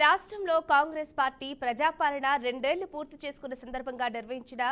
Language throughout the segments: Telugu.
రాష్ట్రంలో కాంగ్రెస్ పార్టీ ప్రజాపాలన 2 ఏళ్లు పూర్తి చేసుకున్న సందర్భంగా నిర్వహించిన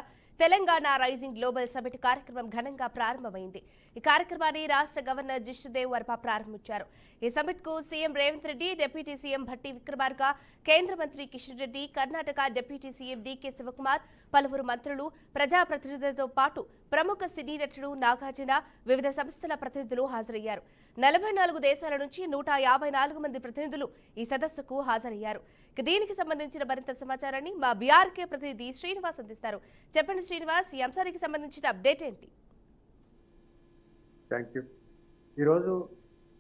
తెలంగాణ రైజింగ్ గ్లోబల్ సమిట్ కార్యక్రమం ఘనంగా ప్రారంభమైంది. ఈ కార్యక్రమాన్ని రాష్ట్ర గవర్నర్ జిష్ణుదేవ్ వర్మ ప్రారంభించారు. ఈ సమిట్ కు CM Revanth Reddy, deputy CM Bhatti Vikramarka, కేంద్ర మంత్రి Kishan Reddy, Karnataka deputy CM DK Shivakumar, పలువురు మంత్రులు, ప్రజాప్రతినిధులతో పాటు ప్రముఖ సినీ నటులు, నాగార్జున, వివిధ సంస్థల ప్రతినిధులు హాజరయ్యారు. 44 దేశాల నుంచి 154 మంది ప్రతినిధులు ఈ సదస్సుకు హాజరయ్యారు. దీనికి సంబంధించిన మరింత సమాచారాన్ని మా బీఆర్కే ప్రతినిధి శ్రీనివాస్ అందిస్తారు. చెప్పండి శ్రీనివాస్, ఈ అంశానికి సంబంధించిన అప్డేట్ ఏంటి? Thank you. ఈరోజు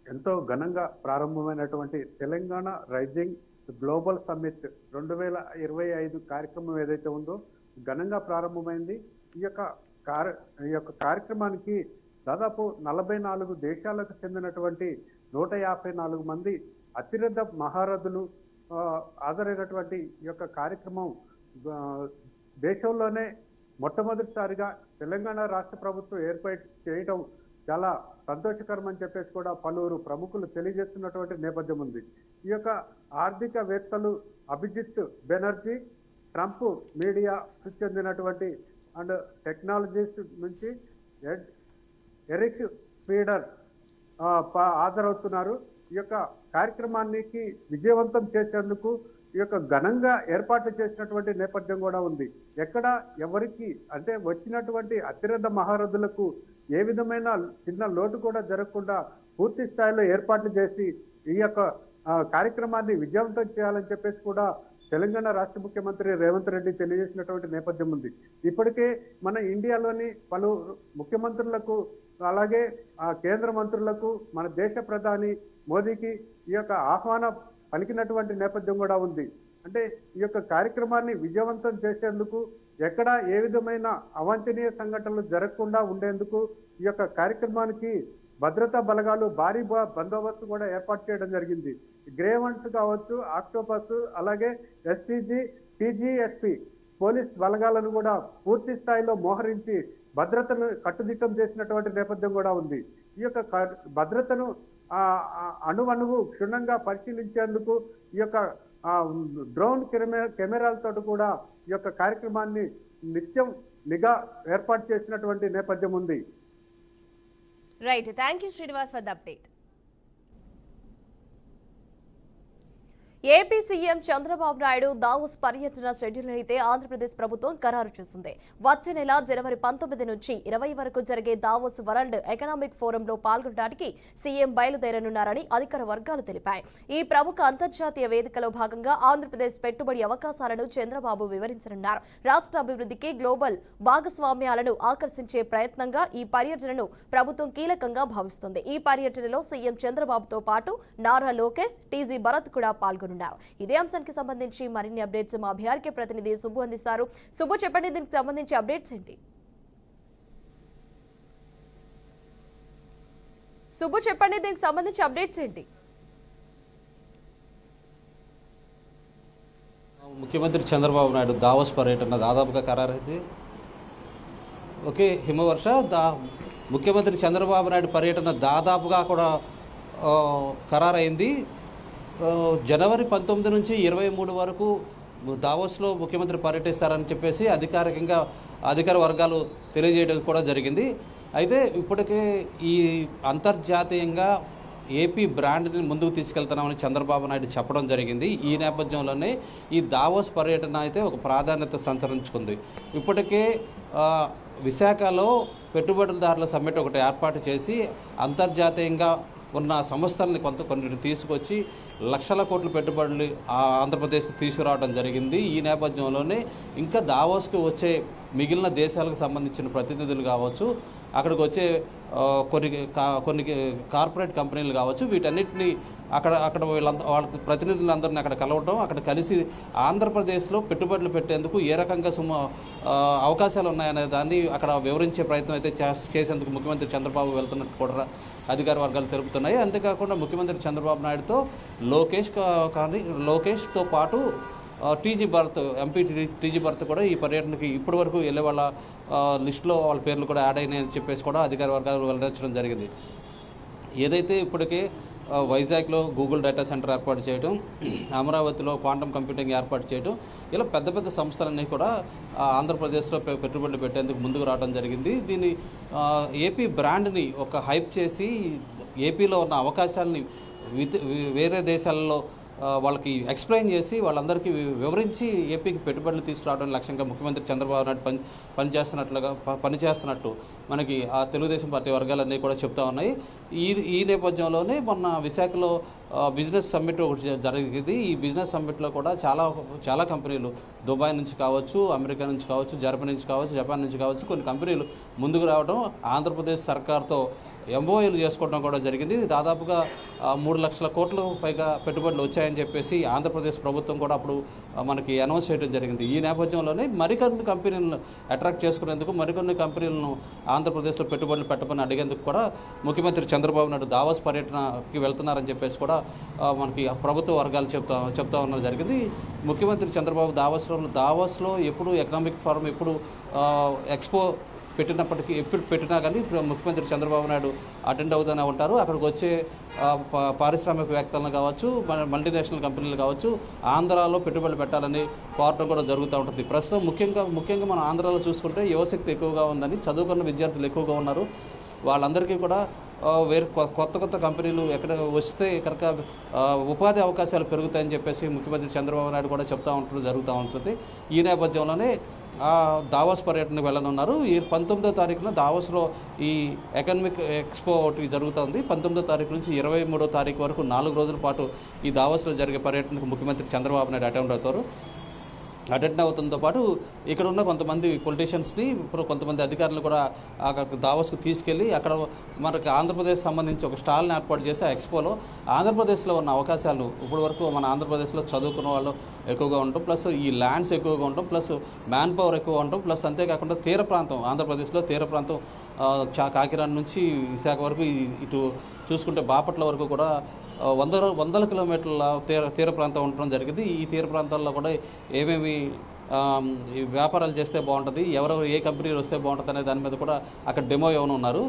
ఎంతో ఘనంగా ప్రారంభమైనటువంటి తెలంగాణ రైజింగ్ గ్లోబల్ సమ్మిట్ 2025 కార్యక్రమం ఏదైతే ఉందో ఘనంగా ప్రారంభమైంది. ఈ యొక్క కార్యక్రమానికి దాదాపు 44 దేశాలకు చెందినటువంటి 154 మంది అతిరథ మహారథులు హాజరైనటువంటి ఈ యొక్క కార్యక్రమం దేశంలోనే మొట్టమొదటిసారిగా తెలంగాణ రాష్ట్ర ప్రభుత్వం ఏర్పాటు చేయడం చాలా సంతోషకరం అని చెప్పేసి కూడా పలువురు ప్రముఖులు తెలియజేస్తున్నటువంటి నేపథ్యం ఉంది. ఈ యొక్క ఆర్థికవేత్తలు అభిజిత్ బెనర్జీ, ట్రంప్ మీడియాకు చెందినటువంటి అండ్ టెక్నాలజీస్ నుంచి ఎరిక్ స్పీడర్ హాజరవుతున్నారు. ఈ యొక్క కార్యక్రమానికి విజయవంతం చేసేందుకు ఈ యొక్క ఘనంగా ఏర్పాట్లు చేసినటువంటి నేపథ్యం కూడా ఉంది. ఎక్కడ ఎవరికి అంటే వచ్చినటువంటి అతిరథ మహారథులకు ఏ విధమైన చిన్న లోటు కూడా జరగకుండా పూర్తి స్థాయిలో ఏర్పాట్లు చేసి ఈ యొక్క కార్యక్రమాన్ని విజయవంతం చేయాలని చెప్పేసి కూడా తెలంగాణ రాష్ట్ర ముఖ్యమంత్రి రేవంత్ రెడ్డి తెలియజేసినటువంటి నేపథ్యం ఉంది. ఇప్పటికే మన ఇండియాలోని పలు ముఖ్యమంత్రులకు అలాగే కేంద్ర మంత్రులకు మన దేశ ప్రధాని మోదీకి ఈ యొక్క ఆహ్వానం పలికినటువంటి నేపథ్యం కూడా ఉంది. అంటే ఈ యొక్క కార్యక్రమాన్ని విజయవంతం చేసేందుకు ఎక్కడ ఏ విధమైన అవాంఛనీయ సంఘటనలు జరగకుండా ఉండేందుకు ఈ యొక్క కార్యక్రమానికి భద్రతా బలగాలు భారీ బందోబస్తు కూడా ఏర్పాటు చేయడం జరిగింది. గ్రేవన్స్ కావచ్చు, ఆక్టోపస్, అలాగే ఎస్పీజీ, టీజీఎస్పీ పోలీస్ బలగాలను కూడా పూర్తి స్థాయిలో మోహరించి భద్రతను కట్టుదిట్టం చేసినటువంటి నేపథ్యం కూడా ఉంది. ఈ యొక్క భద్రతను అణువణువు క్షుణ్ణంగా పరిశీలించేందుకు ఈ యొక్క డ్రోన్ కెమెరాలతో కూడా ఈ యొక్క కార్యక్రమాన్ని నిత్యం నిఘా ఏర్పాటు చేసినటువంటి నేపథ్యం ఉంది. Right, thank you Srinivas for the update. AP CM Chandrababu Naidu Davos పర్యటన షెడ్యూల్ అయితే ఆంధ్రప్రదేశ్ ప్రభుత్వం ఖరారు చేసింది. వచ్చే నెల జనవరి 19 నుంచి 20 వరకు జరిగే దావోస్ వరల్డ్ ఎకనామిక్ ఫోరంలో పాల్గొనడానికి సీఎం బయలుదేరనున్నారని అధికార వర్గాలు తెలిపాయి. ఈ ప్రముఖ అంతర్జాతీయ వేదికలో భాగంగా ఆంధ్రప్రదేశ్ పెట్టుబడి అవకాశాలను చంద్రబాబు వివరించనున్నారు. రాష్ట్ర అభివృద్ధికి గ్లోబల్ భాగస్వామ్యాలను ఆకర్షించే ప్రయత్నంగా ఈ పర్యటనను ప్రభుత్వం కీలకంగా భావిస్తుంది. ఈ పర్యటనలో సీఎం చంద్రబాబుతో పాటు నారా లోకేష్, టీజీ భరత్ కూడా పాల్గొన్నారు. ఇదే అంశానికి సంబంధించి మరిన్ని అప్డేట్స్ మా బీఆర్కే ప్రతినిధి సుబ్బు అందిస్తారు. సుబ్బు, చెప్పండి, దీనికి సంబంధించి అప్డేట్స్ ఏంటి? సుబ్బు, చెప్పండి, దీనికి సంబంధించి అప్డేట్స్ ఏంటి? ముఖ్యమంత్రి చంద్రబాబు నాయుడు దావోస్ పర్యటన దాదాపుగా ఖరారైంది. ఓకే, హిమవర్ష ముఖ్యమంత్రి చంద్రబాబు నాయుడు పర్యటన దాదాపుగా కూడా ఖరారైంది. జనవరి 19 నుంచి 23 వరకు దావోస్లో ముఖ్యమంత్రి పర్యటిస్తారని చెప్పేసి అధికార వర్గాలు తెలియజేయడం కూడా జరిగింది. అయితే ఇప్పటికే ఈ అంతర్జాతీయంగా ఏపీ బ్రాండ్ని ముందుకు తీసుకెళ్తున్నామని చంద్రబాబు నాయుడు చెప్పడం జరిగింది. ఈ నేపథ్యంలోనే ఈ దావోస్ పర్యటన అయితే ఒక ప్రాధాన్యత సంతరించుకుంది. ఇప్పటికే విశాఖలో పెట్టుబడిదారుల సమ్మిట్ ఒకటి ఏర్పాటు చేసి అంతర్జాతీయంగా ఉన్న సంస్థల్ని కొన్నిటిని తీసుకొచ్చి లక్షల కోట్ల పెట్టుబడులు ఆంధ్రప్రదేశ్కి తీసుకురావడం జరిగింది. ఈ నేపథ్యంలోనే ఇంకా దావోస్కి వచ్చే మిగిలిన దేశాలకు సంబంధించిన ప్రతినిధులు కావచ్చు, అక్కడికి వచ్చే కొన్ని కార్పొరేట్ కంపెనీలు కావచ్చు, వీటన్నిటిని అక్కడ వాళ్ళ ప్రతినిధులందరినీ అక్కడ కలవటం, అక్కడ కలిసి ఆంధ్రప్రదేశ్లో పెట్టుబడులు పెట్టేందుకు ఏ రకంగా అవకాశాలు ఉన్నాయనే దాన్ని అక్కడ వివరించే ప్రయత్నం అయితే చేసేందుకు ముఖ్యమంత్రి చంద్రబాబు వెళ్తున్నట్టు కూడా అధికార వర్గాలు తెలుపుతున్నాయి. అంతేకాకుండా ముఖ్యమంత్రి చంద్రబాబు నాయుడుతో లోకేష్తో పాటు ఎంపీ టీజీ భరత్ కూడా ఈ పర్యటనకి ఇప్పటి వరకు వెళ్ళే వాళ్ళ లిస్టులో వాళ్ళ పేర్లు కూడా యాడ్ అయినాయని చెప్పేసి కూడా అధికార వర్గాలు వెల్లడించడం జరిగింది. ఏదైతే ఇప్పటికే వైజాగ్లో గూగుల్ డేటా సెంటర్ ఏర్పాటు చేయడం, అమరావతిలో క్వాంటమ్ కంప్యూటింగ్ ఏర్పాటు చేయడం, ఇలా పెద్ద పెద్ద సంస్థలన్నీ కూడా ఆంధ్రప్రదేశ్లో పెట్టుబడులు పెట్టేందుకు ముందుకు రావడం జరిగింది. దీన్ని ఏపీ బ్రాండ్ని ఒక హైప్ చేసి ఏపీలో ఉన్న అవకాశాలని వేరే దేశాలలో వాళ్ళకి ఎక్స్ప్లెయిన్ చేసి వాళ్ళందరికీ వివరించి ఏపీకి పెట్టుబడులు తీసుకురావడం లక్ష్యంగా ముఖ్యమంత్రి చంద్రబాబు నాయుడు పనిచేస్తున్నట్టు మనకి ఆ తెలుగుదేశం పార్టీ వర్గాలన్నీ కూడా చెప్తా ఉన్నాయి. ఈ నేపథ్యంలోనే మొన్న విశాఖలో బిజినెస్ సమ్మిట్ ఒకటి జరిగింది. ఈ బిజినెస్ సమ్మిట్లో కూడా చాలా కంపెనీలు దుబాయ్ నుంచి కావచ్చు, అమెరికా నుంచి కావచ్చు, జర్మనీ నుంచి కావచ్చు, జపాన్ నుంచి కావచ్చు, కొన్ని కంపెనీలు ముందుకు రావడం, ఆంధ్రప్రదేశ్ సర్కార్తో ఎంఓఏలు చేసుకోవడం కూడా జరిగింది. దాదాపుగా 3 లక్షల కోట్ల పైగా పెట్టుబడులు వచ్చాయని చెప్పేసి ఆంధ్రప్రదేశ్ ప్రభుత్వం కూడా అప్పుడు మనకి అనౌన్స్ చేయడం జరిగింది. ఈ నేపథ్యంలోనే మరికొన్ని కంపెనీలను అట్రాక్ట్ చేసుకునేందుకు, మరికొన్ని కంపెనీలను ఆంధ్రప్రదేశ్లో పెట్టుబడులు పెట్టమని అడిగేందుకు కూడా ముఖ్యమంత్రి చంద్రబాబు నాయుడు దావోస్ పర్యటనకి వెళ్తున్నారని చెప్పేసి కూడా మనకి ప్రభుత్వ వర్గాలు చెప్తా ఉన్నది జరిగింది. ముఖ్యమంత్రి చంద్రబాబు దావోస్లో ఎప్పుడు ఎకనామిక్ ఫోరం ఎప్పుడు ఎక్స్పో ఎప్పుడు పెట్టినా కానీ ముఖ్యమంత్రి చంద్రబాబు నాయుడు అటెండ్ అవుతూనే ఉంటారు. అక్కడికి వచ్చే పారిశ్రామికవేత్తలను కావచ్చు, మల్టీనేషనల్ కంపెనీలు కావచ్చు, ఆంధ్రాలో పెట్టుబడులు పెట్టాలని కోరడం కూడా జరుగుతూ ఉంటుంది. ప్రస్తుతం ముఖ్యంగా మనం ఆంధ్రాలో చూసుకుంటే యువశక్తి ఎక్కువగా ఉందని, చదువుకున్న విద్యార్థులు ఎక్కువగా ఉన్నారు. వాళ్ళందరికీ కూడా వేరే కొత్త కంపెనీలు ఎక్కడ వస్తే కనుక ఉపాధి అవకాశాలు పెరుగుతాయని చెప్పేసి ముఖ్యమంత్రి చంద్రబాబు నాయుడు కూడా జరుగుతూ ఉంటుంది. ఈ నేపథ్యంలోనే దావోస్ పర్యటనకు వెళ్ళనున్నారు. ఈ 19వ తారీఖున దావోస్లో ఈ ఎకనామిక్ ఎక్స్పో ఒకటి జరుగుతుంది. 19వ తారీఖు నుంచి 23వ తారీఖు వరకు 4 రోజుల పాటు ఈ దావోస్లో జరిగే పర్యటనకు ముఖ్యమంత్రి చంద్రబాబు నాయుడు అటెండ్ అవుతుందో పాటు ఇక్కడ ఉన్న కొంతమంది పొలిటీషియన్స్ని, ఇప్పుడు కొంతమంది అధికారులు కూడా దావోస్కు తీసుకెళ్ళి అక్కడ మనకు ఆంధ్రప్రదేశ్ సంబంధించి ఒక స్టాల్ని ఏర్పాటు చేసి ఆ ఎక్స్పోలో ఆంధ్రప్రదేశ్లో ఉన్న అవకాశాలు, ఇప్పుడు వరకు మన ఆంధ్రప్రదేశ్లో చదువుకున్న వాళ్ళు ఎక్కువగా ఉండటం, ప్లస్ ఈ ల్యాండ్స్ ఎక్కువగా ఉండటం, ప్లస్ మ్యాన్ పవర్ ఎక్కువ ఉండటం, ప్లస్ అంతేకాకుండా తీర ప్రాంతం, ఆంధ్రప్రదేశ్లో తీర ప్రాంతం కాకినాడ నుంచి విశాఖ వరకు, ఇటు చూసుకుంటే బాపట్ల వరకు కూడా వందల కిలోమీటర్ల తీర ప్రాంతం ఉండడం జరిగింది. ఈ తీర ప్రాంతాల్లో కూడా ఏమేమి వ్యాపారాలు చేస్తే బాగుంటుంది, ఎవరెవరు ఏ కంపెనీలు వస్తే బాగుంటుంది అనే దాని మీద కూడా అక్కడ డెమో ఇవ్వనున్నారు.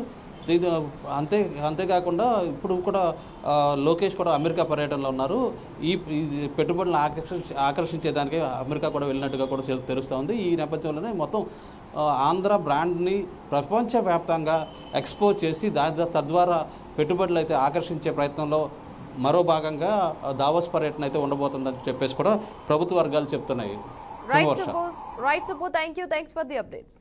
ఇది అంతేకాకుండా ఇప్పుడు కూడా లోకేష్ కూడా అమెరికా పర్యటనలో ఉన్నారు. ఈ పెట్టుబడులను ఆకర్షించేదానికి అమెరికా కూడా వెళ్ళినట్టుగా కూడా తెలుస్తూ ఉంది. ఈ నేపథ్యంలోనే మొత్తం ఆంధ్ర బ్రాండ్ని ప్రపంచవ్యాప్తంగా ఎక్స్పోజ్ చేసి తద్వారా పెట్టుబడులు అయితే ఆకర్షించే ప్రయత్నంలో మరో భాగంగా దావోస్ పర్యటన అయితే ఉండబోతుందని చెప్పేసి కూడా ప్రభుత్వ వర్గాలు చెప్తున్నాయి. Right Subbu, thanks for the updates.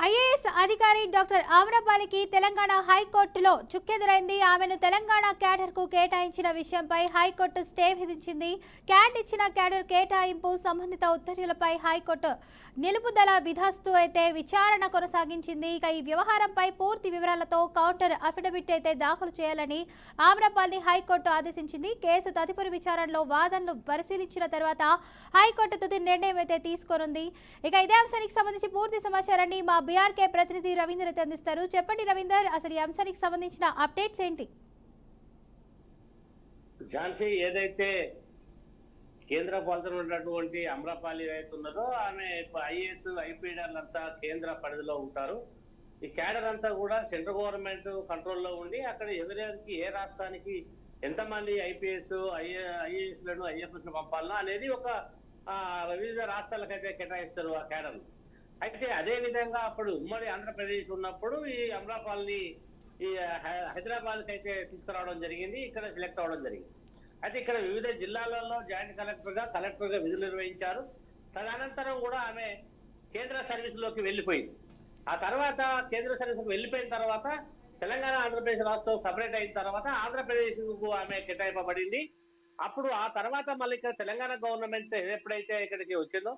IAS అధికారి డాక్టర్ ఆమ్రపాలికి తెలంగాణ హైకోర్టులో చుక్కెదురైంది. ఆమెను తెలంగాణ క్యాడర్కు కేటాయించిన విషయంపై హైకోర్టు స్టే విధించింది. క్యాట్ ఇచ్చిన క్యాడర్ కేటాయింపు సంబంధిత ఉత్తర్వులపై హైకోర్టు నిలుపుదల విధిస్తూ అయితే విచారణ కొనసాగించింది. ఇక ఈ వ్యవహారంపై పూర్తి వివరాలతో కౌంటర్ అఫిడవిట్ అయితే దాఖలు చేయాలని ఆమ్రపాల్ని హైకోర్టు ఆదేశించింది. కేసు తదుపరి విచారణలో వాదనలు పరిశీలించిన తర్వాత హైకోర్టు తుది నిర్ణయం అయితే తీసుకోనుంది. ఇక ఇదే అంశానికి సంబంధించి పూర్తి సమాచారాన్ని మా బీఆర్కే ప్రతినిధి రవీందర్ అందిస్తారు. చెప్పండి రవీందర్, అసలు ఈ అంశానికి సంబంధించిన అప్డేట్స్ ఏంటి? ఝాన్సీ, ఏదైతే కేంద్ర పాలన ఉన్నటువంటి అమ్రపాలి ఏదైతే ఉన్నదో ఆమె ఐఏఎస్ ఐపీడర్లంతా కేంద్ర పరిధిలో ఉంటారు. ఈ క్యాడర్ అంతా కూడా సెంట్రల్ గవర్నమెంట్ కంట్రోల్లో ఉండి అక్కడ ఎదురేకి ఏ రాష్ట్రానికి ఎంతమంది ఐపీఎస్ ఐఏఎస్లను ఐఎఫ్ఎస్ పంపాలనో అనేది ఒక వివిధ రాష్ట్రాలకైతే కేటాయిస్తారు ఆ క్యాడర్. అయితే అదే విధంగా అప్పుడు ఉమ్మడి ఆంధ్రప్రదేశ్ ఉన్నప్పుడు ఈ అమరాపాల్ని ఈ హైదరాబాద్కి అయితే తీసుకురావడం జరిగింది, ఇక్కడ సెలెక్ట్ అవ్వడం జరిగింది. అయితే ఇక్కడ వివిధ జిల్లాలలో జాయింట్ కలెక్టర్గా విధులు నిర్వహించారు. తదనంతరం కూడా ఆమె కేంద్ర సర్వీసులోకి వెళ్ళిపోయింది. ఆ తర్వాత కేంద్ర సర్వీసుకు వెళ్ళిపోయిన తర్వాత తెలంగాణ ఆంధ్రప్రదేశ్ రాష్ట్రం సపరేట్ అయిన తర్వాత ఆంధ్రప్రదేశ్ కు ఆమె కేటాయింపబడింది. అప్పుడు ఆ తర్వాత మళ్ళీ ఇక్కడ తెలంగాణ గవర్నమెంట్ ఎప్పుడైతే ఇక్కడికి వచ్చిందో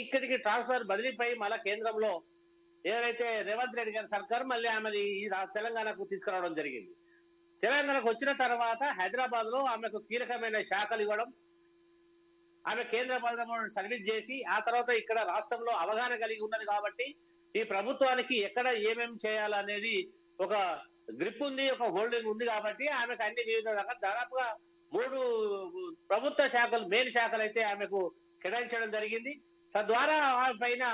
ఇక్కడికి ట్రాన్స్ఫర్ బదిలీపై మళ్ళీ కేంద్రంలో ఏదైతే రేవంత్ రెడ్డి గారి సర్కార్ మళ్ళీ ఆమె ఈ తెలంగాణకు తీసుకురావడం జరిగింది. తెలంగాణకు వచ్చిన తర్వాత హైదరాబాద్ లో ఆమెకు కీలకమైన శాఖలు ఇవ్వడం, ఆమె కేంద్ర ప్రభుత్వం సర్వీస్ చేసి ఆ తర్వాత ఇక్కడ రాష్ట్రంలో అవగాహన కలిగి ఉన్నది కాబట్టి ఈ ప్రభుత్వానికి ఎక్కడ ఏమేమి చేయాలనేది ఒక గ్రిప్ ఉంది, ఒక హోల్డింగ్ ఉంది కాబట్టి ఆమెకు అన్ని వివిధ దాదాపుగా 3 ప్రభుత్వ శాఖలు మెయిన్ శాఖలు అయితే ఆమెకు కేటాయించడం జరిగింది. తద్వారా ఆ పైన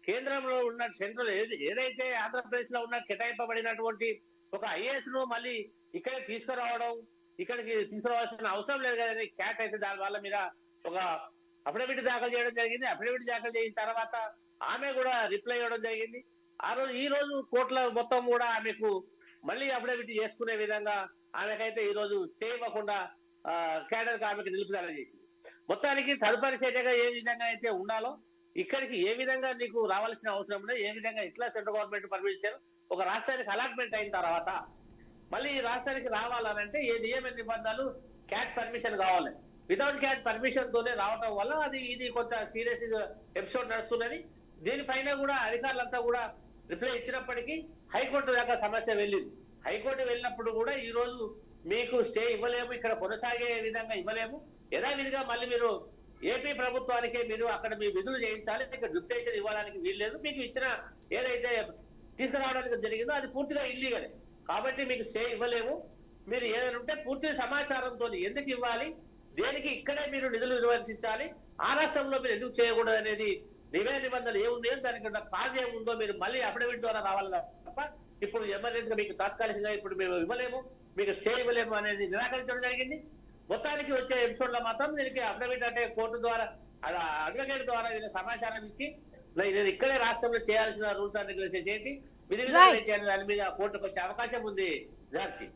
కేంద్రంలో ఉన్న సెంట్రల్ ఏదైతే ఆంధ్రప్రదేశ్ లో ఉన్న కేటాయింపబడినటువంటి ఒక ఐఏఎస్ ను మళ్ళీ ఇక్కడే తీసుకురావడం, ఇక్కడికి తీసుకురావాల్సిన అవసరం లేదు కదండి. క్యాట్ అయితే దాని వాళ్ళ మీద ఒక అఫిడవిట్ దాఖలు చేయడం జరిగింది. అఫిడవిట్ దాఖలు చేసిన తర్వాత ఆమె కూడా రిప్లై ఇవ్వడం జరిగింది. ఈ రోజు కోర్టుల మొత్తం కూడా ఆమెకు మళ్ళీ అఫిడవిట్ చేసుకునే విధంగా ఆమెకైతే ఈ రోజు స్టే ఇవ్వకుండా క్యాడర్ కు ఆమెకు నిలుపుదల చేసింది. మొత్తానికి తదుపరి చర్యగా ఏ విధంగా అయితే ఉండాలో ఇక్కడికి ఏ విధంగా నీకు రావాల్సిన అవసరం ఉందో, ఏ విధంగా ఇట్లా సెంట్రల్ గవర్నమెంట్ పర్మిషన్ ఒక రాష్ట్రానికి అలాట్మెంట్ అయిన తర్వాత మళ్ళీ ఈ రాష్ట్రానికి రావాలనంటే ఏ నియమ నిబంధనలు క్యాట్ పర్మిషన్ కావాలి. వితౌట్ క్యాట్ పర్మిషన్ తోనే రావటం వల్ల ఇది కొంత సీరియస్ ఎపిసోడ్ నడుస్తున్నది. దీనిపైన కూడా అధికారులంతా కూడా రిప్లై ఇచ్చినప్పటికీ హైకోర్టు దాకా సమస్య వెళ్ళింది. హైకోర్టు వెళ్ళినప్పుడు కూడా ఈ రోజు మీకు స్టే ఇవ్వలేము, ఇక్కడ కొనసాగే విధంగా ఇవ్వలేము. యథావిధిగా మళ్ళీ మీరు ఏపీ ప్రభుత్వానికే మీరు అక్కడ మీ విధులు చేయించాలి, ఇక్కడ డిప్యుటేషన్ ఇవ్వడానికి వీల్లేదు. మీకు ఇచ్చిన ఏదైతే తీసుకురావడానికి జరిగిందో అది పూర్తిగా ఇల్లీగలే కాబట్టి మీకు స్టే ఇవ్వలేము. మీరు ఏదైనా ఉంటే పూర్తి సమాచారంతో ఎందుకు ఇవ్వాలి, దేనికి ఇక్కడే మీరు నిధులు నిర్వర్తించాలి, ఆ రాష్ట్రంలో మీరు ఎందుకు చేయకూడదు అనేది నిబంధనలు ఏమున్నాయో దానికి కాజ్ ఏముందో మీరు మళ్ళీ అఫిడవిట్ ద్వారా రావాలి తప్ప ఇప్పుడు ఎమర్జెన్సీగా మీకు తాత్కాలికంగా ఇప్పుడు మేము ఇవ్వలేము, మీకు స్టే ఇవ్వలేము అనేది నిరాకరించడం జరిగింది. మొత్తానికి వచ్చే ఎపిసోడ్ లో మాత్రం దీనికి అఫిడవిట్ అంటే కోర్టు ద్వారా అడ్వకేట్ ద్వారా వీళ్ళ సమాచారం ఇచ్చి నేను ఇక్కడే రాష్ట్రంలో చేయాల్సిన రూల్స్ అండ్ రెగ్యులేషన్స్ ఏంటి విధి విధానాలు చేయాలి దాని మీద కోర్టుకు వచ్చే అవకాశం ఉంది. జార్సి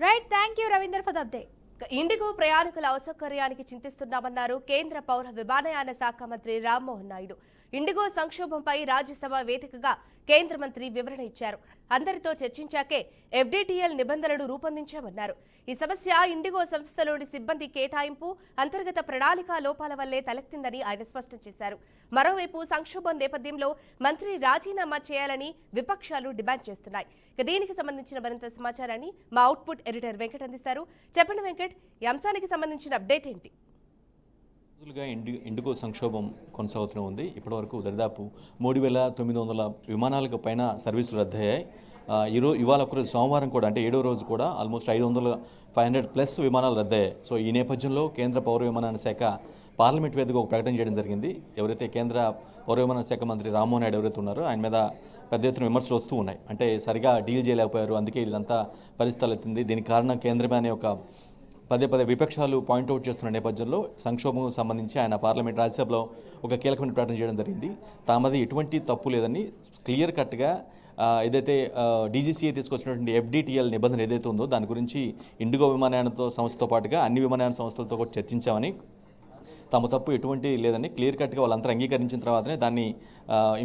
right, thank you Ravinder for the update. Indigo ప్రయాణికుల అసౌకర్యానికి చింతిస్తున్నామన్నారు కేంద్ర పౌర విమానయాన శాఖ మంత్రి రామ్మోహన్ నాయుడు. ఇండిగో సంక్షోభంపై రాజ్యసభ వేదికగా కేంద్ర మంత్రి వివరణ ఇచ్చారు. అందరితో చర్చించాకే ఎఫ్డీటీఎల్ నిబంధనలు రూపొందించామన్నారు. ఈ సమస్య ఇండిగో సంస్థలోని సిబ్బంది కేటాయింపు, అంతర్గత ప్రణాళిక లోపాల వల్లే తలెత్తిందని ఆయన స్పష్టం చేశారు. మరోవైపు సంక్షోభం నేపథ్యంలో మంత్రి రాజీనామా చేయాలని విపక్షాలు డిమాండ్ చేస్తున్నాయి. దీనికి సంబంధించిన మరింత సమాచారాన్ని మా అవుట్పుట్ ఎడిటర్ వెంకట్ అందిస్తారు. చెప్పండి వెంకట్, ఈ అంశానికి సంబంధించిన అప్డేట్ ఏంటి? ఇండిగో సంక్షోభం కొనసాగుతూనే ఉంది. ఇప్పటివరకు దాదాపు 3,900 విమానాలకు పైన సర్వీసులు రద్దయ్యాయి. ఇవాళ ఒకరోజు సోమవారం కూడా అంటే 7వ రోజు కూడా ఆల్మోస్ట్ 500+ విమానాలు రద్దయ్యాయి. సో ఈ నేపథ్యంలో కేంద్ర పౌర విమానయాన శాఖ పార్లమెంట్ వేదిక ఒక ప్రకటన చేయడం జరిగింది. ఎవరైతే కేంద్ర పౌర విమానయాన శాఖ మంత్రి రామ్మోహన్ నాయుడు ఎవరైతే ఉన్నారో ఆయన మీద పెద్ద ఎత్తున విమర్శలు వస్తూ ఉన్నాయి. అంటే సరిగా డీల్ చేయలేకపోయారు, అందుకే ఇదంతా పరిస్థితులు ఎత్తింది. దీనికి కారణం కేంద్రమే అనే ఒక పదే విపక్షాలు పాయింట్అవుట్ చేస్తున్న నేపథ్యంలో సంక్షోభం సంబంధించి ఆయన పార్లమెంట్ రాజ్యసభలో ఒక కీలకమైన ప్రకటన చేయడం జరిగింది. తామది ఎటువంటి తప్పు లేదని క్లియర్ కట్గా ఏదైతే డీజీసీఏ తీసుకొచ్చినటువంటి ఎఫ్డీటీఎల్ నిబంధన ఏదైతే ఉందో దాని గురించి ఇండిగో విమానయాన సంస్థతో పాటుగా అన్ని విమానయాన సంస్థలతో కూడా చర్చించామని, తమ తప్పు ఎటువంటి లేదని క్లియర్ కట్గా వాళ్ళంతా అంగీకరించిన తర్వాతనే దాన్ని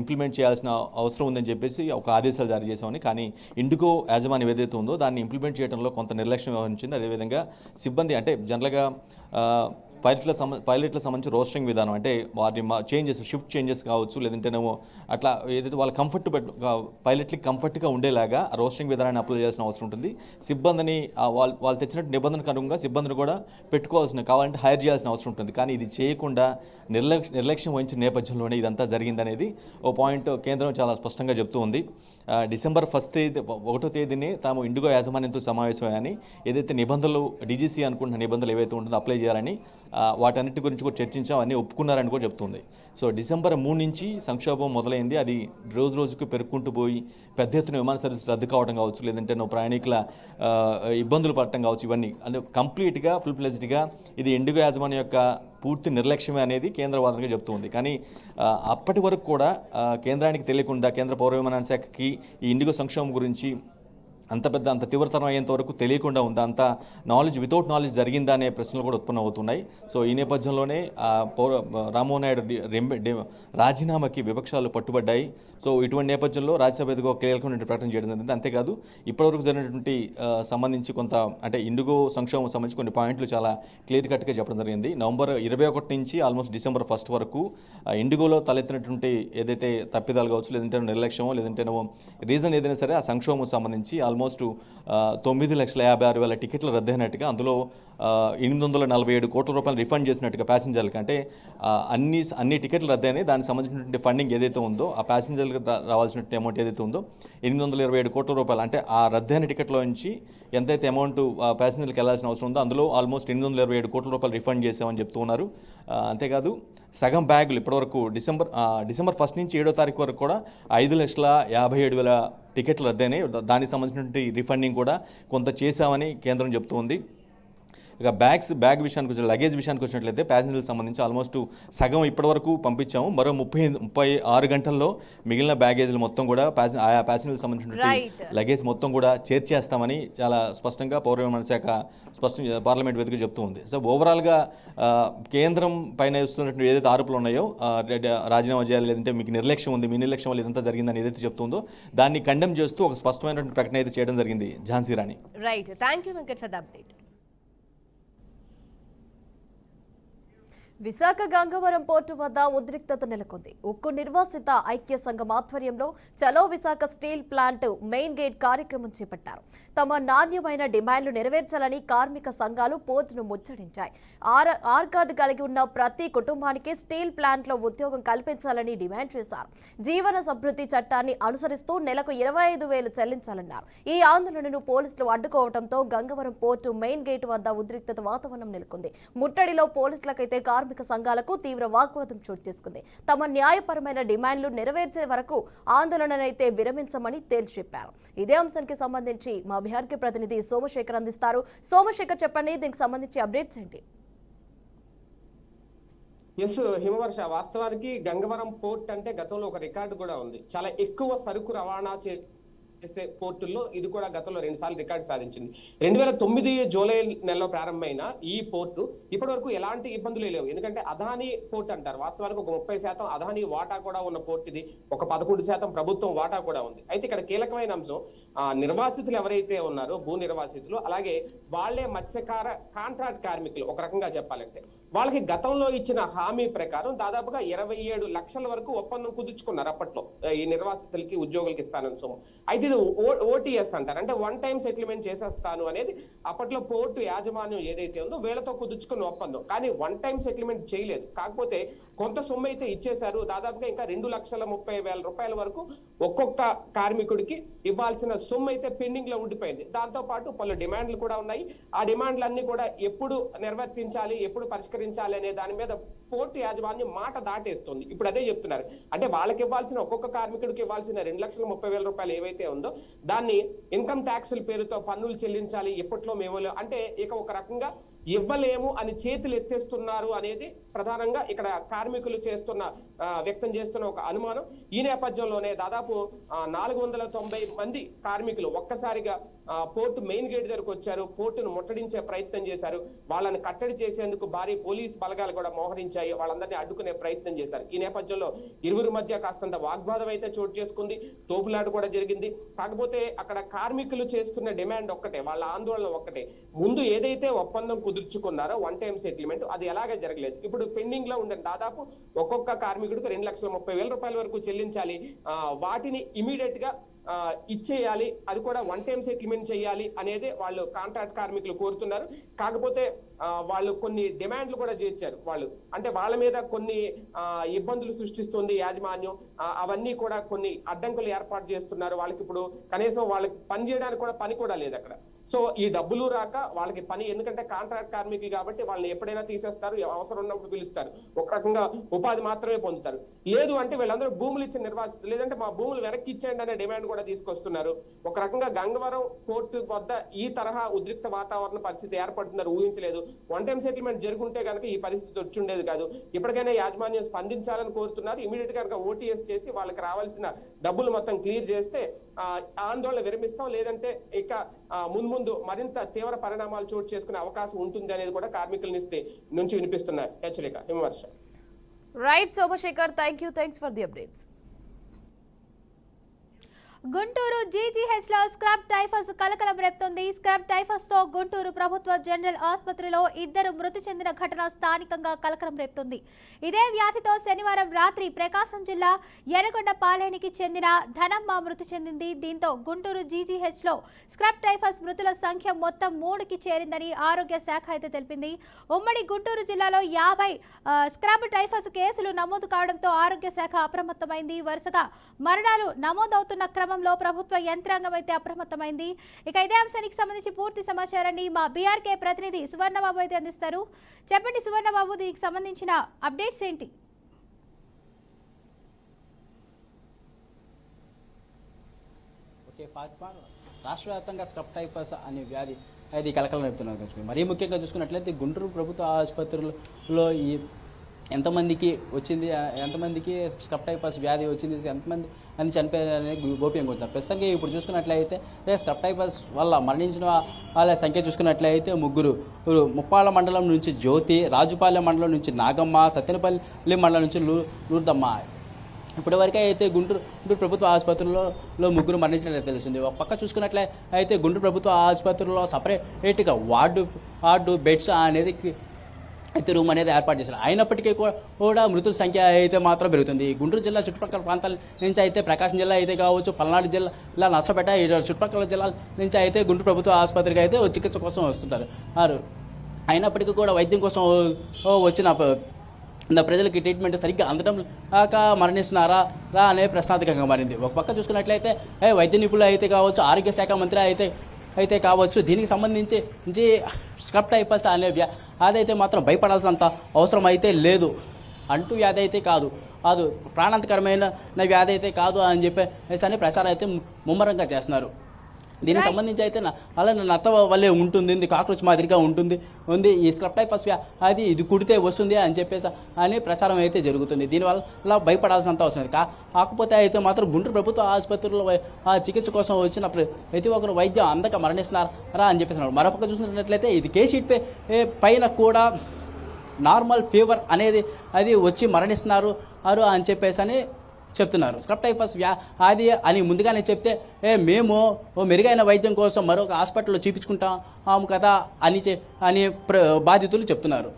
ఇంప్లిమెంట్ చేయాల్సిన అవసరం ఉందని చెప్పేసి ఒక ఆదేశాలు జారీ చేశామని. కానీ ఇండిగో యాజమాన్యం ఏదైతే ఉందో దాన్ని ఇంప్లిమెంట్ చేయడంలో కొంత నిర్లక్ష్యం వ్యవహరించింది. అదేవిధంగా సిబ్బంది అంటే జనరల్గా పైలట్ల సంబంధించి రోస్టరింగ్ విధానం అంటే వారి షిఫ్ట్ చేంజెస్ కావచ్చు, లేదంటేనేమో అట్లా ఏదైతే వాళ్ళ పైలట్లకి కంఫర్ట్గా ఉండేలాగా రోస్టరింగ్ విధానాన్ని అప్లై చేయాల్సిన అవసరం ఉంటుంది. సిబ్బందిని వాళ్ళు తెచ్చినట్టు నిబంధనకు అనుగుణంగా సిబ్బందిని కూడా కావాలంటే హైర్ చేయాల్సిన అవసరం ఉంటుంది. కానీ ఇది చేయకుండా నిర్లక్ష్యం వహించిన నేపథ్యంలోనే ఇదంతా జరిగిందనేది ఓ పాయింట్ కేంద్రం చాలా స్పష్టంగా చెప్తూ ఉంది. డిసెంబర్ 1వ తేదీనే తాము ఇండిగో యాజమాన్యంతో సమావేశమయ్యాని, ఏదైతే నిబంధనలు డీజీసీ అనుకుంటున్న నిబంధనలు ఏవైతే ఉంటుందో అప్లై చేయాలని వాటన్నిటి గురించి కూడా చర్చించాం, అన్నీ ఒప్పుకున్నారని కూడా చెప్తుంది. సో డిసెంబర్ 3 నుంచి సంక్షోభం మొదలైంది. అది రోజు రోజుకు పెరుక్కుంటూ పోయి పెద్ద ఎత్తున విమాన సర్వీస్ రద్దు కావడం కావచ్చు, లేదంటే ప్రయాణికుల ఇబ్బందులు పడటం కావచ్చు, ఇవన్నీ అంటే కంప్లీట్గా ఫుల్ ఫ్లెజ్డ్గా ఇది ఇండిగో యాజమాన్యం యొక్క పూర్తి నిర్లక్ష్యమే అనేది కేంద్ర వాదనగా చెప్తుంది. కానీ అప్పటి వరకు కూడా కేంద్రానికి తెలియకుండా కేంద్ర పౌర విమానయాన శాఖకి ఈ ఇండిగో సంక్షోభం గురించి అంత తీవ్రతరం అయ్యేంత వరకు తెలియకుండా ఉందా, అంత వితౌట్ నాలెడ్జ్ జరిగిందా అనే ప్రశ్నలు కూడా ఉత్పన్నం అవుతున్నాయి. సో ఈ నేపథ్యంలోనే రామ్మోహన్ నాయుడు రాజీనామాకి విపక్షాలు పట్టుబడ్డాయి. సో ఇటువంటి నేపథ్యంలో రాజ్యసభ ఎదుగు కీలకమైన ప్రకటన చేయడం జరిగింది. అంతేకాదు ఇప్పటివరకు జరిగినటువంటి సంబంధించి కొంత అంటే ఇండిగో సంక్షోభం సంబంధించి కొన్ని పాయింట్లు చాలా క్లియర్ కట్గా చెప్పడం జరిగింది. నవంబర్ 21 నుంచి ఆల్మోస్ట్ డిసెంబర్ 1 వరకు ఇండిగోలో తలెత్తినటువంటి ఏదైతే తప్పిదాలు కావచ్చు, లేదంటే నిర్లక్ష్యమో, లేదంటే రీజన్ ఏదైనా సరే ఆ సంక్షోభం సంబంధించి ఆల్మోస్ట్ 9,56,000 టికెట్లు రద్దయినట్టుగా, అందులో 847 కోట్ల రూపాయలు రిఫండ్ చేసినట్టుగా ప్యాసింజర్లకి, అంటే అన్ని టికెట్లు రద్దయినాయి. దానికి సంబంధించినటువంటి ఫండింగ్ ఏదైతే ఉందో, ఆ ప్యాసింజర్లకు రావాల్సిన అమౌంట్ ఏదైతే ఉందో 827 కోట్ల రూపాయలు, అంటే ఆ రద్దయిన టికెట్లో నుంచి ఎంతైతే అమౌంట్ ప్యాసింజర్లకు వెళ్ళాల్సిన అవసరం ఉందో అందులో ఆల్మోస్ట్ 827 కోట్ల రూపాయలు రిఫండ్ చేసామని చెప్తూ ఉన్నారు. అంతేకాదు సగం బ్యాగులు ఇప్పటివరకు డిసెంబర్ 1 నుంచి 7వ తారీఖు వరకు కూడా 5,57,000 టికెట్లు రద్దయినాయి. దానికి సంబంధించినటువంటి రిఫండింగ్ కూడా కొంత చేశామని కేంద్రం చెప్తోంది. ఇక బ్యాగ్ విషయానికి వచ్చి లగేజ్ విషయానికి వచ్చినట్లయితే ప్యాసింజర్లకు సంబంధించి ఆల్మోస్ట్ సగం ఇప్పటివరకు పంపించాము. మరో 36 గంటల్లో మిగిలిన బ్యాగేజ్లు మొత్తం కూడా ఆయా ప్యాసింజర్లకు సంబంధించినటువంటి లగేజ్ మొత్తం కూడా చేర్చేస్తామని చాలా స్పష్టంగా పౌర విమానయాన శాఖ పార్లమెంట్ వేదిక చెప్తూ ఉంది. సో ఓవరాల్గా కేంద్రం పైన ఇస్తున్నటువంటి ఏదైతే ఆరోపణలు ఉన్నాయో, రాజీనామా చేయాలి, లేదంటే మీకు నిర్లక్ష్యం ఉంది, మీ నిర్లక్ష్యం వల్ల ఇదంతా జరిగిందని ఏదైతే చెప్తుందో దాన్ని కండెమ్ చేస్తూ ఒక స్పష్టమైనటువంటి ప్రకటన అయితే చేయడం జరిగింది Jhansi Rani. Right, thank you Venkat for the update. Visakha Gangavaram port వద్ద ఉద్రిక్తత నెలకొంది. ఉక్కు నిర్వాసిత ఐక్య సంఘం ఆధ్వర్యంలో చలో Visakha steel plant main gate కార్యక్రమం చేపట్టారు. తమ నాణ్యమైన డిమాండ్లు నెరవేర్చాలని కార్మిక సంఘాలు పోర్టును ముచ్చటించాయి. ఆర్ కార్డు కలిగి ఉన్న ప్రతి కుటుంబానికి స్టీల్ ప్లాంట్లో ఉద్యోగం కల్పించాలని డిమాండ్ చేశారు. జీవన సమృద్ధి చట్టాన్ని అనుసరిస్తూ నెలకు 25,000 చెల్లించాలన్నారు. ఈ ఆందోళనను పోలీసులు అడ్డుకోవడంతో గంగవరం పోర్టు మెయిన్ గేట్ వద్ద ఉద్రిక్తత వాతావరణం నెలకొంది. ముట్టడిలో పోలీసులకైతే కార్మిక సంఘాలకు తీవ్ర వాగ్వాదం చోటు చేసుకుంది. తమ న్యాయపరమైన డిమాండ్లు నెరవేర్చే వరకు ఆందోళననైతే విరమించమని తేల్చి చెప్పారు. ఇదే అంశానికి సంబంధించి మా బిహార్కి ప్రతినిధి సోమశేఖర్ అందిస్తారు. సోమశేఖర్, చెప్పండి, దీనికి సంబంధించి అప్డేట్స్ ఏంటి? ఎస్ హిమవర్ష, వాస్తవానికి గంగవరం పోర్ట్ అంటే గతంలో ఒక రికార్డు కూడా ఉంది. చాలా ఎక్కువ సరుకు రవాణా చేసే పోర్టుల్లో ఇది కూడా గతంలో 2 సార్లు రికార్డు సాధించింది. 2009 జూలై నెలలో ప్రారంభమైన ఈ పోర్టు ఇప్పటి వరకు ఎలాంటి ఇబ్బందులు లేవు. ఎందుకంటే అదానీ పోర్ట్ అంటారు. వాస్తవానికి ఒక 30% అదానీ వాటా కూడా ఉన్న పోర్ట్ ఇది. ఒక 11% ప్రభుత్వం వాటా కూడా ఉంది. అయితే ఇక్కడ కీలకమైన అంశం, నిర్వాసితులు ఎవరైతే ఉన్నారో, భూ నిర్వాసితులు, అలాగే వాళ్లే మత్స్యకార కాంట్రాక్ట్ కార్మికులు, ఒక రకంగా చెప్పాలంటే వాళ్ళకి గతంలో ఇచ్చిన హామీ ప్రకారం దాదాపుగా 27 లక్షల వరకు ఒప్పందం కుదుర్చుకున్నారు అప్పట్లో ఈ నిర్వాసితులకి ఉద్యోగులకి ఇస్తానని సొమ్ము. అయితే ఇది ఓటీఎస్ అంటారు, అంటే 1 టైం సెటిల్మెంట్ చేసేస్తాను అనేది అప్పట్లో పోర్టు యాజమాన్యం ఏదైతే ఉందో వీళ్ళతో కుదుర్చుకున్న ఒప్పందం. కానీ 1 టైం సెటిల్మెంట్ చేయలేదు. కాకపోతే కొంత సొమ్ము అయితే ఇచ్చేశారు. దాదాపుగా ఇంకా 2,30,000 రూపాయల వరకు ఒక్కొక్క కార్మికుడికి ఇవ్వాల్సిన సొమ్ము అయితే పెండింగ్ లో ఉండిపోయింది. దాంతో పాటు పలు డిమాండ్లు కూడా ఉన్నాయి. ఆ డిమాండ్లన్నీ కూడా ఎప్పుడు నిర్వర్తించాలి, ఎప్పుడు పరిష్కరించాలి అనే దాని మీద పోర్టు యాజమాన్యం మాట దాటేస్తుంది. ఇప్పుడు అదే చెప్తున్నారు, అంటే వాళ్ళకి ఇవ్వాల్సిన ఒక్కొక్క కార్మికుడికి ఇవ్వాల్సిన 2,30,000 రూపాయలు ఏవైతే ఉందో దాన్ని ఇన్కమ్ ట్యాక్సుల పేరుతో పన్నులు చెల్లించాలి, ఎప్పట్లో మేము అంటే ఇక ఒక రకంగా ఇవ్వలేము అని చేతులు ఎత్తేస్తున్నారు అనేది ప్రధానంగా ఇక్కడ కార్మికులు వ్యక్తం చేస్తున్న ఒక అనుమానం. ఈ నేపథ్యంలోనే దాదాపు 490 మంది కార్మికులు ఒక్కసారిగా పోర్టు మెయిన్ గేట్ దగ్గరకు వచ్చారు. పోర్టును ముట్టడించే ప్రయత్నం చేశారు. వాళ్ళని కట్టడి చేసేందుకు భారీ పోలీస్ బలగాలు కూడా మోహరించాయి. వాళ్ళందరినీ అడ్డుకునే ప్రయత్నం చేశారు. ఈ నేపథ్యంలో ఇరువురి మధ్య కాస్తంత వాగ్వాదం అయితే చోటు చేసుకుంది. తోపులాట కూడా జరిగింది. కాకపోతే అక్కడ కార్మికులు చేస్తున్న డిమాండ్ ఒక్కటే, వాళ్ళ ఆందోళన ఒక్కటే, ముందు ఏదైతే ఒప్పందం కుదుర్చుకున్నారో 1 టైం సెటిల్మెంట్ అది ఎలాగే జరగలేదు. ఇప్పుడు పెండింగ్ లో ఉండే దాదాపు ఒక్కొక్క కార్మికుడికి 2,30,000 రూపాయల వరకు చెల్లించాలి. వాటిని ఇమీడియట్ గా ఇచ్చేయాలి, అది కూడా 1 టైం సెటిల్మెంట్ చేయాలి అనేది వాళ్ళు కాంట్రాక్ట్ కార్మికులు కోరుతున్నారు. కాకపోతే వాళ్ళు కొన్ని డిమాండ్లు కూడా చేర్చారు. వాళ్ళు అంటే వాళ్ళ మీద కొన్ని ఇబ్బందులు సృష్టిస్తుంది యాజమాన్యం. అవన్నీ కూడా కొన్ని అడ్డంకులు ఏర్పాటు చేస్తున్నారు. వాళ్ళకి ఇప్పుడు కనీసం వాళ్ళకి పని చేయడానికి కూడా పని కూడా లేదు అక్కడ. సో ఈ డబ్బులు రాక వాళ్ళకి పని, ఎందుకంటే కాంట్రాక్ట్ కార్మికులు కాబట్టి వాళ్ళని ఎప్పుడైనా తీసేస్తారు, అవసరం ఉన్నప్పుడు పిలుస్తారు, ఒక రకంగా ఉపాధి మాత్రమే పొందుతారు. లేదు అంటే వీళ్ళందరూ భూములు ఇచ్చిన నిర్వాసితులు, లేదంటే మా భూములు వెనక్కి ఇచ్చేయండి అనే డిమాండ్ కూడా తీసుకొస్తున్నారు. ఒక రకంగా గంగవరం పోర్టు వద్ద ఈ తరహా ఉద్రిక్త వాతావరణ పరిస్థితి ఏర్పడుతుందని ఊహించలేదు. వన్ టైం సెటిల్మెంట్ జరుగుంటే కనుక ఈ పరిస్థితి వచ్చి ఉండేది కాదు. ఇప్పటికైనా యాజమాన్యం స్పందించాలని కోరుతున్నారు. ఇమీడియట్ గా కనుక ఓటీఎస్ చేసి వాళ్ళకి రావాల్సిన డబ్బులు మొత్తం క్లియర్ చేస్తే ఆందోళన విరమిస్తాం, లేదంటే ఇక ముందు మరింత తీవ్ర పరిణామాలు చోటు చేసుకునే అవకాశం ఉంటుంది అనేది కూడా కార్మికుల నుంచి వినిపిస్తున్న హెచ్చరిక. Himavarsha. Right Somasekhar, thanks for the updates. Guntur GGH లో స్క్రబ్ టైఫస్ కలకలం రేపుతోంది. స్క్రబ్ టైఫస్ తో గుంటూరు ప్రభుత్వ జనరల్ ఆసుపత్రిలో 2 మృతి చెందిన ఘటన స్థానికంగా కలకలం రేపుతోంది. ఇదే వ్యాధితో శనివారం రాత్రి ప్రకాశం జిల్లా ఎర్రగొండపాలెనికి చెందిన ధనమ్మ మృతి చెందింది. దీంతో గుంటూరు జీజీహెచ్ లో స్క్రబ్ టైఫస్ మృతుల సంఖ్య మొత్తం 3కి చేరిందని ఆరోగ్య శాఖ అయితే తెలిపింది. ఉమ్మడి గుంటూరు జిల్లాలో 50 స్క్రబ్ టైఫస్ కేసులు నమోదు కావడంతో ఆరోగ్య శాఖ అప్రమత్తమైంది. వరుసగా మరణాలు నమోదవుతున్న క్రమంలో ప్రభుత్వ యంత్రాంగం అయితే అప్రమత్తమైంది. ఇక ఇదే అంశానికి సంబంధించి పూర్తి సమాచారాన్ని మా బీఆర్కే ప్రతినిధి సువర్ణబాబు అయితే అందిస్తారు. చెప్పండి సువర్ణబాబు, దీనికి సంబంధించిన అప్డేట్స్ ఏంటి? ఓకే ఫాతిమా, రాష్ట్ర వ్యాప్తంగా స్క్రబ్ టైఫస్ అనే వ్యాధి అది కలకలం రేపుతున్నారు. మరీ ముఖ్యంగా చూసుకున్నట్లయితే గుంటూరు ప్రభుత్వ ఆసుపత్రుల్లో ఈ ఎంతమందికి వచ్చింది, ఎంతమందికి స్క్రబ్ టైఫస్ వ్యాధి వచ్చింది, ఎంతమంది అని చనిపోయారనే గోప్యంగా ఉంటుంది. ప్రస్తుతంగా ఇప్పుడు చూసుకున్నట్లయితే స్క్రబ్ టైఫస్ వల్ల మరణించిన వాళ్ళ సంఖ్య చూసుకున్నట్లయితే 3. ముప్పాళ్ళ మండలం నుంచి జ్యోతి, రాజుపాలెం మండలం నుంచి నాగమ్మ, సత్తెనపల్లి మండలం నుంచి లూర్దమ్మ. ఇప్పటివరకు అయితే గుంటూరు ప్రభుత్వ ఆసుపత్రుల్లో 3 మరణించినట్టు తెలుస్తుంది. ఒక పక్క చూసుకున్నట్లయితే గుంటూరు ప్రభుత్వ ఆసుపత్రుల్లో సపరేట్గా వార్డు బెడ్స్ అనేది అయితే రూమ్ అనేది ఏర్పాటు చేశారు. అయినప్పటికీ కూడా మృతుల సంఖ్య అయితే మాత్రం పెరుగుతుంది. గుంటూరు జిల్లా చుట్టుపక్కల ప్రాంతాల నుంచి అయితే ప్రకాశం జిల్లా అయితే కావచ్చు, పల్నాడు జిల్లా నర్సపేట చుట్టుపక్కల జిల్లాల నుంచి అయితే గుంటూరు ప్రభుత్వ ఆసుపత్రికి అయితే చికిత్స కోసం వస్తుంటారు. అయినప్పటికీ కూడా వైద్యం కోసం వచ్చిన ప్రజలకి ట్రీట్మెంట్ సరిగ్గా అందడం కాక మరణిస్తున్నారా అనే ప్రశ్నార్థకంగా మారింది. ఒక పక్క చూసుకున్నట్లయితే వైద్య నిపుణులు అయితే కావచ్చు, ఆరోగ్య శాఖ మంత్రి అయితే కావచ్చు, దీనికి సంబంధించి స్క్రబ్ టైఫస్ అనే అదైతే మాత్రం భయపడాల్సినంత అవసరం అయితే లేదు. అంటూ వ్యాధి అయితే కాదు, అది ప్రాణాంతకరమైన వ్యాధి అయితే కాదు అని చెప్పేసి ప్రచారం అయితే ముమ్మరంగా చేస్తున్నారు. దీనికి సంబంధించి అయితే అలా నత్త వల్లే ఉంటుంది, కాక్రోచ్ మాదిరిగా ఉంది ఈ స్క్రబ్ టైఫస్ అది ఇది కుడితే వస్తుంది అని చెప్పేసి అని ప్రచారం అయితే జరుగుతుంది. దీనివల్ల భయపడాల్సినంత అవసరం లేదు. కాకపోతే అయితే మాత్రం గుంటూరు ప్రభుత్వ ఆసుపత్రుల్లో చికిత్స కోసం వచ్చిన ప్రతి ఒక్కరు వైద్యం అందక మరణిస్తున్నారా అని చెప్పేసి. మరొక చూసినట్లయితే ఇది కేషీట్ పైన కూడా నార్మల్ ఫీవర్ అనేది అది వచ్చి మరణిస్తున్నారు అని చెప్పేసి అని చెప్తున్నారు. స్క్రబ్ టైఫస్ వ్యాధి అని ముందుగానే చెప్తే మేము మెరుగైన వైద్యం కోసం మరొక హాస్పిటల్లో చూపించుకుంటాము కదా అని బాధితులు చెప్తున్నారు.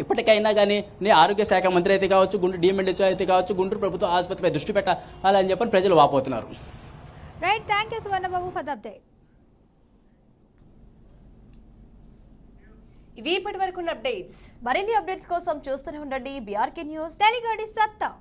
ఇప్పటికైనా కానీ ఆరోగ్య శాఖ మంత్రి అయితే కావచ్చు, గుంటూరు డిఎంఎండ్హెచ్ఓ అయితే కావచ్చు, గుంటూరు ప్రభుత్వ ఆసుపత్రిపై దృష్టి పెట్టాలని చెప్పని ప్రజలు వాపోతున్నారు. Right, thank you Suvarnababu for the update. ఇవి ఇప్పటి వరకు అప్డేట్స్. మరిన్ని అప్డేట్స్ కోసం చూస్తూనే ఉండండి బీఆర్కే న్యూస్. తెలుగుడి సత్తా.